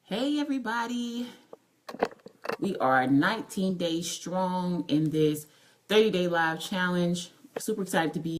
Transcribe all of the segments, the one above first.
Hey everybody, we are 19 days strong in this 30-day live challenge. Super excited to be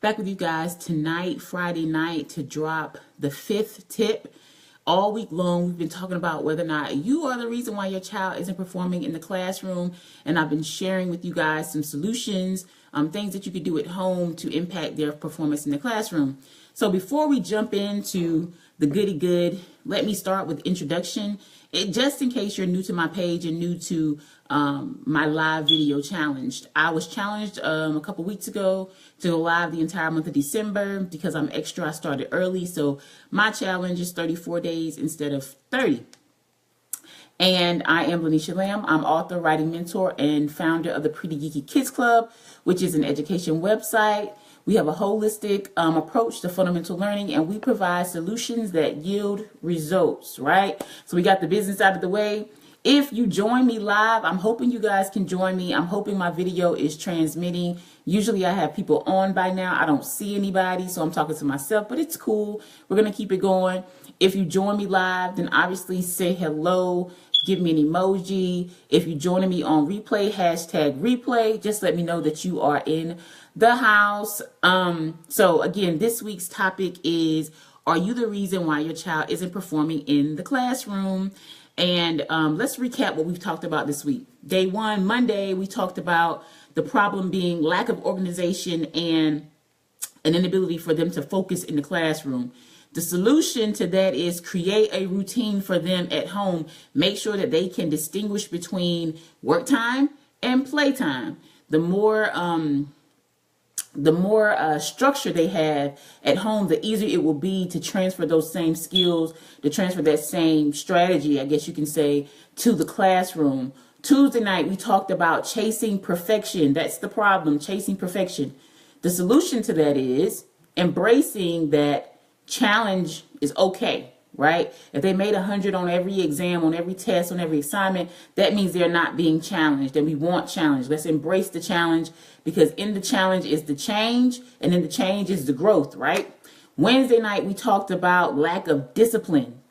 back with you guys tonight, Friday night, to drop the 5th tip. All week long, we've been talking about whether or not you are the reason why your child isn't performing in the classroom. And I've been sharing with you guys some solutions, things that you could do at home to impact their performance in the classroom. So before we jump into the goody good, let me start with introduction. Just in case you're new to my page and new to my live video challenge. I was challenged a couple weeks ago to go live the entire month of December because I'm extra. I started early, so my challenge is 34 days instead of 30. And I am Lanisha Lamb. I'm author, writing mentor, and founder of the Pretty Geeky Kids Club, which is an education website. We have a holistic approach to fundamental learning, and we provide solutions that yield results, right? So we got the business out of the way. If you join me live, I'm hoping you guys can join me. I'm hoping my video is transmitting. Usually I have people on by now. I don't see anybody, so I'm talking to myself, but it's cool. We're going to keep it going. If you join me live, then obviously say hello. Give me an emoji. If you're joining me on replay, hashtag replay. Just let me know that you are in the house. So again, this week's topic is, are you the reason why your child isn't performing in the classroom? And let's recap what we've talked about this week. Day one, Monday, we talked about the problem being lack of organization and an inability for them to focus in the classroom. The solution to that is create a routine for them at home. Make sure that they can distinguish between work time and playtime. The more structure they have at home, the easier it will be to transfer those same skills, to transfer that same strategy, I guess you can say, to the classroom. Tuesday night, we talked about chasing perfection. That's the problem, chasing perfection. The solution to that is embracing that challenge is okay, right? If they made 100 on every exam, on every test, on every assignment, that means they're not being challenged, and we want challenge. Let's embrace the challenge, because in the challenge is the change, and in the change is the growth, right? Wednesday night, we talked about lack of discipline.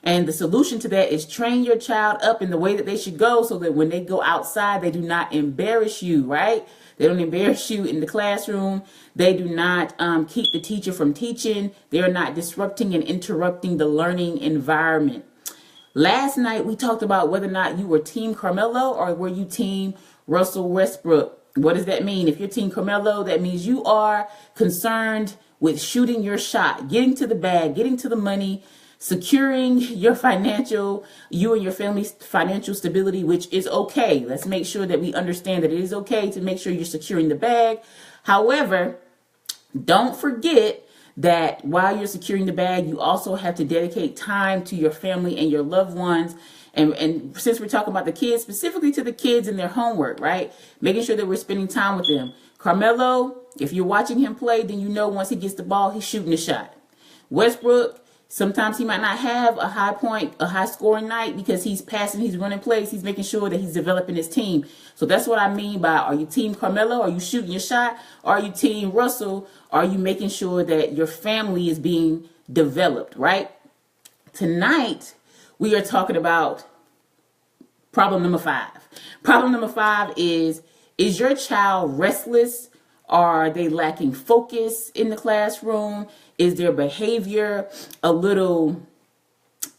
And the solution to that is train your child up in the way that they should go so that when they go outside, they do not embarrass you, right? They don't embarrass you in the classroom. They do not keep the teacher from teaching. They are not disrupting and interrupting the learning environment. Last night, we talked about whether or not you were Team Carmelo or were you Team Russell Westbrook. What does that mean? If you're Team Carmelo, that means you are concerned with shooting your shot, getting to the bag, getting to the money, securing your you and your family's financial stability, which is okay. Let's make sure that we understand that it is okay to make sure you're securing the bag. However, don't forget that while you're securing the bag, you also have to dedicate time to your family and your loved ones. And since we're talking about the kids, specifically to the kids and their homework, right? Making sure that we're spending time with them. Carmelo, if you're watching him play, then you know once he gets the ball, he's shooting a shot. Westbrook, sometimes he might not have a high scoring night because he's passing, he's running plays, he's making sure that he's developing his team. So that's what I mean by, are you Team Carmelo? Are you shooting your shot? Are you Team Russell? Are you making sure that your family is being developed, right? Tonight, we are talking about problem number 5. Problem number 5 is your child restless? Are they lacking focus in the classroom? Is their behavior a little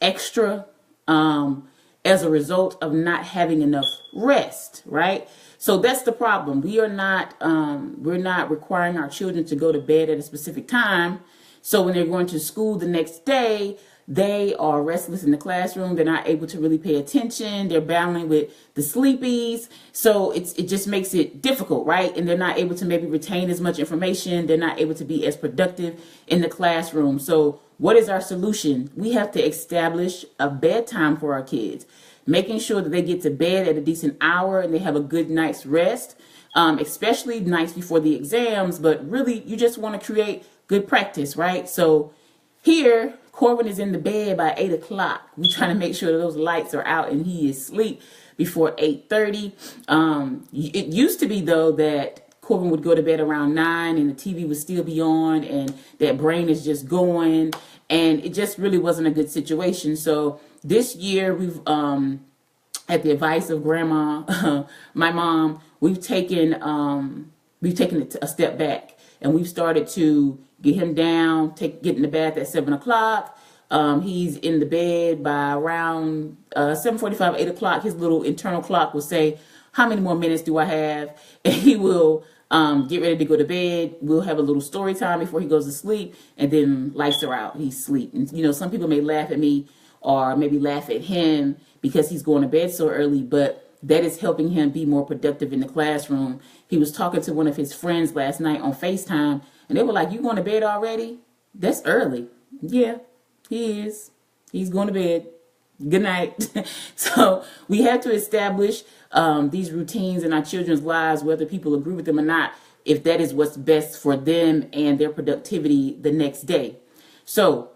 extra as a result of not having enough rest, right? So that's the problem. We're not requiring our children to go to bed at a specific time. So when they're going to school the next day, they are restless in the classroom. They're not able to really pay attention. They're battling with the sleepies. So it just makes it difficult, right? And they're not able to maybe retain as much information. They're not able to be as productive in the classroom. So what is our solution? We have to establish a bedtime for our kids, making sure that they get to bed at a decent hour and they have a good night's rest, especially nights before the exams. But really, you just want to create good practice, right? So here, Corbin is in the bed by 8 o'clock. We're trying to make sure that those lights are out and he is asleep before 8:30. It used to be, though, that Corbin would go to bed around 9 and the TV would still be on and that brain is just going, and it just really wasn't a good situation. So this year we've, at the advice of grandma, my mom, we've taken it a step back, and we've started to get him down, get in the bath at 7 o'clock. He's in the bed by around 7:45, 8 o'clock. His little internal clock will say, how many more minutes do I have? And he will get ready to go to bed. We'll have a little story time before he goes to sleep, and then lights are out. He's asleep. And, you know, some people may laugh at me or maybe laugh at him because he's going to bed so early, but that is helping him be more productive in the classroom. He was talking to one of his friends last night on FaceTime, and they were like, you going to bed already? That's early. Yeah, he is. He's going to bed. Good night. So we have to establish these routines in our children's lives, whether people agree with them or not, if that is what's best for them and their productivity the next day. So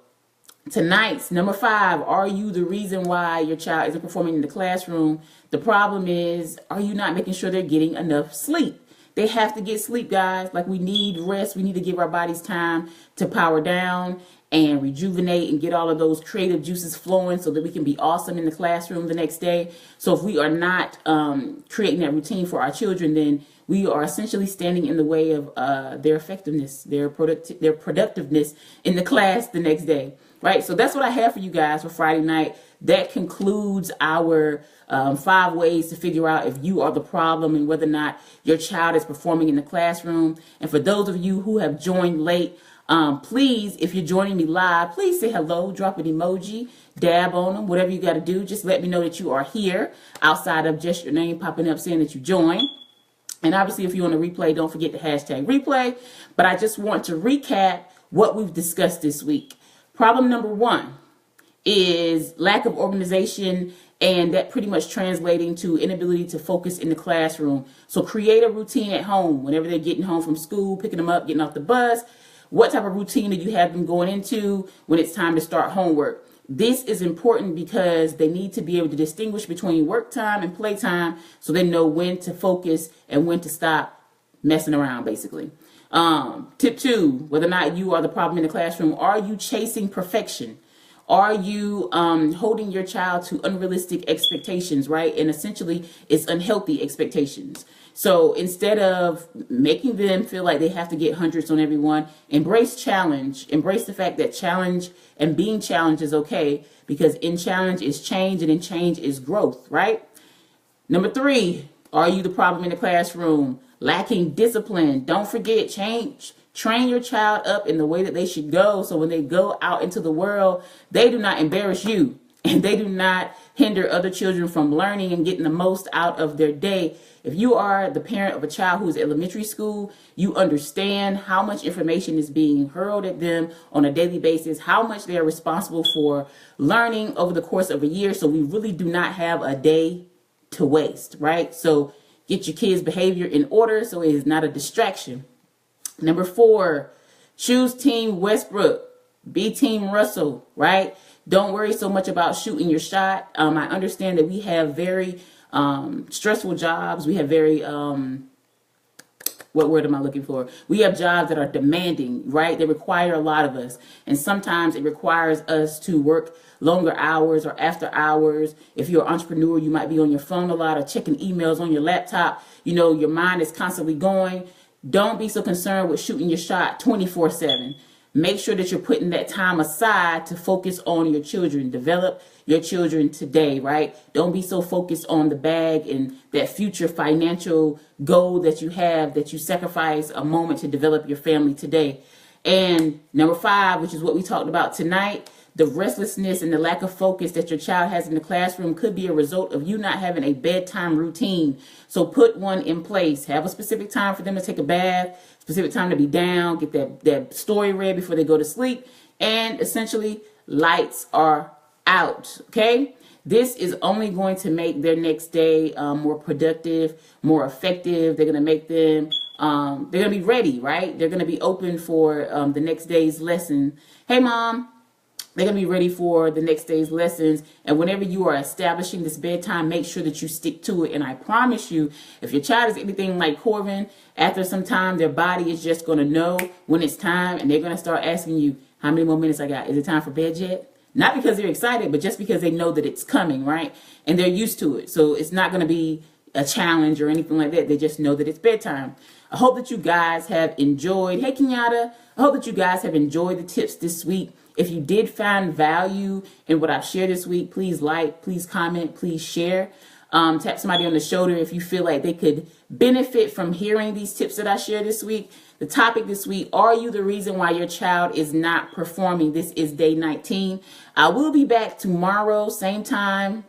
tonight's number 5, are you the reason why your child isn't performing in the classroom? The problem is, are you not making sure they're getting enough sleep? They have to get sleep, guys. Like, we need rest. We need to give our bodies time to power down and rejuvenate and get all of those creative juices flowing so that we can be awesome in the classroom the next day. So if we are not creating that routine for our children, then we are essentially standing in the way of their effectiveness, their productiveness in the class the next day. Right, so that's what I have for you guys for Friday night. That concludes our 5 ways to figure out if you are the problem and whether or not your child is performing in the classroom. And for those of you who have joined late, please, if you're joining me live, please say hello, drop an emoji, dab on them, whatever you got to do. Just let me know that you are here outside of just your name popping up saying that you joined. And obviously, if you're on the replay, don't forget the hashtag replay. But I just want to recap what we've discussed this week. Problem number 1 is lack of organization, and that pretty much translating to inability to focus in the classroom. So create a routine at home whenever they're getting home from school, picking them up, getting off the bus. What type of routine do you have them going into when it's time to start homework? This is important because they need to be able to distinguish between work time and playtime so they know when to focus and when to stop messing around, basically. Tip 2, whether or not you are the problem in the classroom, are you chasing perfection? Are you holding your child to unrealistic expectations, right? And essentially, it's unhealthy expectations. So instead of making them feel like they have to get hundreds on everyone, embrace challenge. Embrace the fact that challenge and being challenged is okay, because in challenge is change and in change is growth, right? Number 3, are you the problem in the classroom? Lacking discipline. Don't forget, train your child up in the way that they should go, so when they go out into the world, they do not embarrass you and they do not hinder other children from learning and getting the most out of their day. If you are the parent of a child who is elementary school, you understand how much information is being hurled at them on a daily basis, how much they are responsible for learning over the course of a year. So we really do not have a day to waste, right? So get your kids' behavior in order so it is not a distraction. Number 4, choose Team Westbrook. Be Team Russell, right? Don't worry so much about shooting your shot. I understand that we have very stressful jobs. We have very, what word am I looking for? We have jobs that are demanding, right? They require a lot of us. And sometimes it requires us to work longer hours or after hours. If you're an entrepreneur, you might be on your phone a lot or checking emails on your laptop. You know, your mind is constantly going. Don't be so concerned with shooting your shot 24/7. Make sure that you're putting that time aside to focus on your children. Develop your children today, right? Don't be so focused on the bag and that future financial goal that you have that you sacrifice a moment to develop your family today. And number 5, which is what we talked about tonight, the restlessness and the lack of focus that your child has in the classroom could be a result of you not having a bedtime routine. So put one in place. Have a specific time for them to take a bath, specific time to be down, get that story read before they go to sleep, and essentially lights are out, okay? This is only going to make their next day more productive, more effective. They're going to make them, they're going to be ready, right? They're going to be open for the next day's lesson. Hey, Mom. They're going to be ready for the next day's lessons. And whenever you are establishing this bedtime, make sure that you stick to it. And I promise you, if your child is anything like Corvin, after some time, their body is just going to know when it's time. And they're going to start asking you, how many more minutes I got? Is it time for bed yet? Not because they're excited, but just because they know that it's coming, right? And they're used to it. So it's not going to be a challenge or anything like that. They just know that it's bedtime. I hope that you guys have enjoyed. Hey, Kenyatta. I hope that you guys have enjoyed the tips this week. If you did find value in what I've shared this week, please like, please comment, please share. Tap somebody on the shoulder if you feel like they could benefit from hearing these tips that I share this week. The topic this week, are you the reason why your child is not performing? This is day 19. I will be back tomorrow, same time.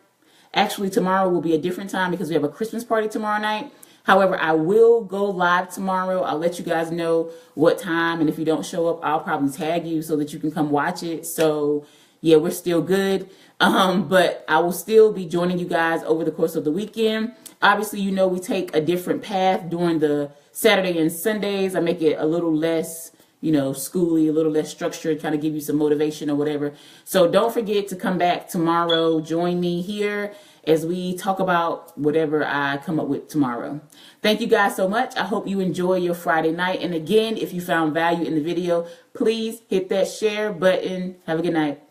Actually, tomorrow will be a different time because we have a Christmas party tomorrow night. However, I will go live tomorrow. I'll let you guys know what time. And if you don't show up, I'll probably tag you so that you can come watch it. So, yeah, we're still good. But I will still be joining you guys over the course of the weekend. Obviously, you know, we take a different path during the Saturday and Sundays. I make it a little less, you know, schooly, a little less structured, kind of give you some motivation or whatever. So don't forget to come back tomorrow. Join me here as we talk about whatever I come up with tomorrow. Thank you guys so much. I hope you enjoy your Friday night. And again, if you found value in the video, please hit that share button. Have a good night.